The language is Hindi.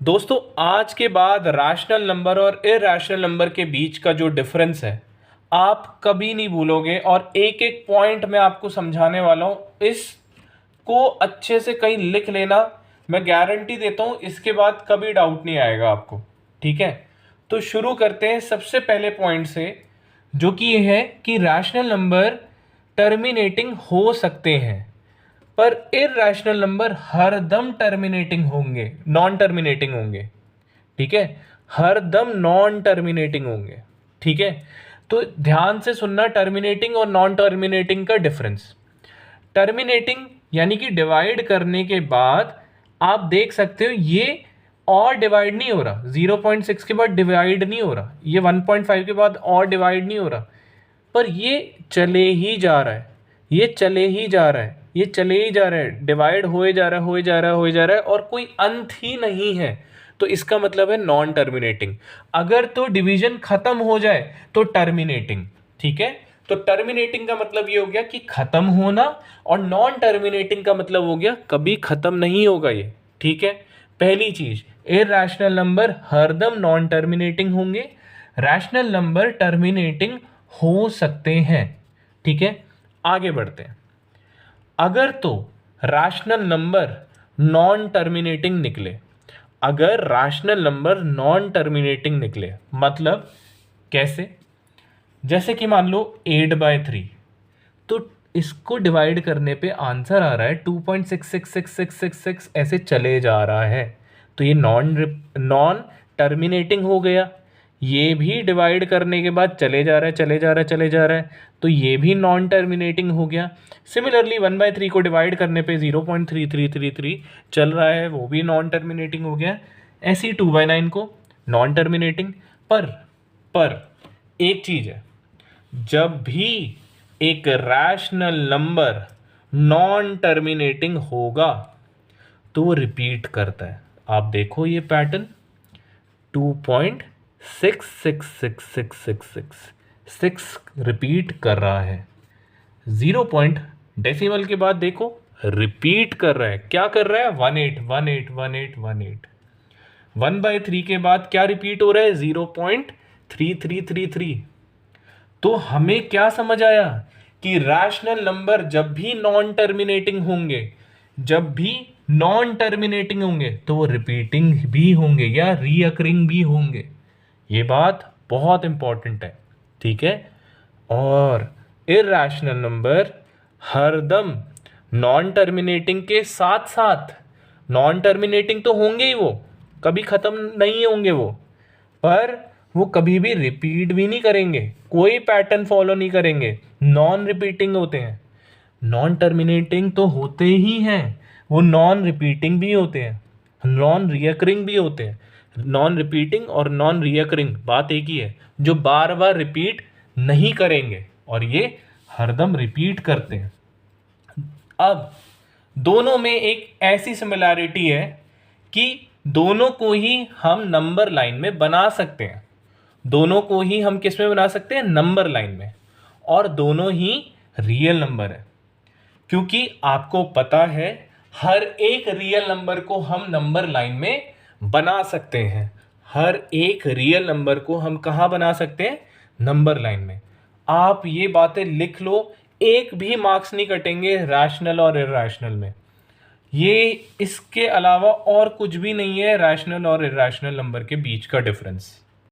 दोस्तों आज के बाद रैशनल नंबर और इरैशनल नंबर के बीच का जो डिफरेंस है आप कभी नहीं भूलोगे और एक एक पॉइंट मैं आपको समझाने वाला हूँ। इसको अच्छे से कहीं लिख लेना, मैं गारंटी देता हूँ इसके बाद कभी डाउट नहीं आएगा आपको। ठीक है, तो शुरू करते हैं सबसे पहले पॉइंट से, जो कि ये है कि रैशनल नंबर टर्मिनेटिंग हो सकते हैं पर इरैशनल नंबर हरदम टर्मिनेटिंग होंगे, नॉन टर्मिनेटिंग होंगे। ठीक है, हरदम नॉन टर्मिनेटिंग होंगे। ठीक है, तो ध्यान से सुनना टर्मिनेटिंग और नॉन टर्मिनेटिंग का डिफरेंस। टर्मिनेटिंग यानी कि डिवाइड करने के बाद आप देख सकते हो ये और डिवाइड नहीं हो रहा, 0.6 के बाद डिवाइड नहीं हो रहा, ये 1.5 के बाद और डिवाइड नहीं हो रहा, पर ये चले ही जा रहा है, ये चले ही जा रहा है, ये चले ही जा रहा है, डिवाइड होए जा रहा है, होए जा रहा है, होए जा रहा है और कोई अंत ही नहीं है। तो इसका मतलब है नॉन टर्मिनेटिंग। अगर तो डिवीजन खत्म हो जाए तो टर्मिनेटिंग। ठीक है, तो टर्मिनेटिंग का मतलब ये हो गया कि खत्म होना और नॉन टर्मिनेटिंग का मतलब हो गया कभी खत्म नहीं होगा ये। ठीक है, पहली चीज, इरैशनल नंबर हरदम नॉन टर्मिनेटिंग होंगे, रैशनल नंबर टर्मिनेटिंग हो सकते हैं। ठीक है, आगे बढ़ते हैं। अगर तो रैशनल नंबर नॉन टर्मिनेटिंग निकले, अगर रैशनल नंबर नॉन टर्मिनेटिंग निकले मतलब कैसे? जैसे कि मान लो 8/3, तो इसको डिवाइड करने पे आंसर आ रहा है 2.666666 ऐसे चले जा रहा है, तो ये नॉन टर्मिनेटिंग हो गया। ये भी डिवाइड करने के बाद चले जा रहा है, चले जा रहा है, चले जा रहा है, तो ये भी नॉन टर्मिनेटिंग हो गया। सिमिलरली 1/3 को डिवाइड करने पे 0.3333 चल रहा है, वो भी नॉन टर्मिनेटिंग हो गया। ऐसी 2/9 को नॉन टर्मिनेटिंग। पर एक चीज है, जब भी एक रैशनल नंबर नॉन टर्मिनेटिंग होगा तो वो रिपीट करता है। आप देखो ये पैटर्न, 2.666666 रिपीट कर रहा है। 0 पॉइंट डेसिमल के बाद देखो रिपीट कर रहा है। क्या कर रहा है? 18181818। 1/3 के बाद क्या रिपीट हो रहा है? 0.3333। तो हमें क्या समझ आया कि रैशनल नंबर जब भी नॉन टर्मिनेटिंग होंगे, जब भी नॉन टर्मिनेटिंग होंगे तो वो रिपीटिंग भी होंगे या रीअकरिंग भी होंगे। ये बात बहुत इंपॉर्टेंट है। ठीक है, और इरैशनल नंबर हरदम नॉन टर्मिनेटिंग के साथ साथ, नॉन टर्मिनेटिंग तो होंगे ही, वो कभी खत्म नहीं होंगे वो, पर वो कभी भी रिपीट भी नहीं करेंगे, कोई पैटर्न फॉलो नहीं करेंगे, नॉन रिपीटिंग होते हैं। नॉन टर्मिनेटिंग तो होते ही हैं, वो नॉन रिपीटिंग भी होते हैं, नॉन रियकरिंग भी होते हैं। नॉन रिपीटिंग और नॉन रियकरिंग बात एक ही है, जो बार बार रिपीट नहीं करेंगे, और ये हरदम रिपीट करते हैं। अब दोनों में एक ऐसी सिमिलैरिटी है कि दोनों को ही हम नंबर लाइन में बना सकते हैं, दोनों को ही हम किस में बना सकते हैं? नंबर लाइन में, और दोनों ही रियल नंबर है। क्योंकि आपको पता है हर एक रियल नंबर को हम नंबर लाइन में बना सकते हैं, हर एक रियल नंबर को हम कहाँ बना सकते हैं? नंबर लाइन में। आप ये बातें लिख लो, एक भी मार्क्स नहीं कटेंगे रैशनल और इरैशनल में। ये इसके अलावा और कुछ भी नहीं है रैशनल और इरैशनल नंबर के बीच का डिफरेंस।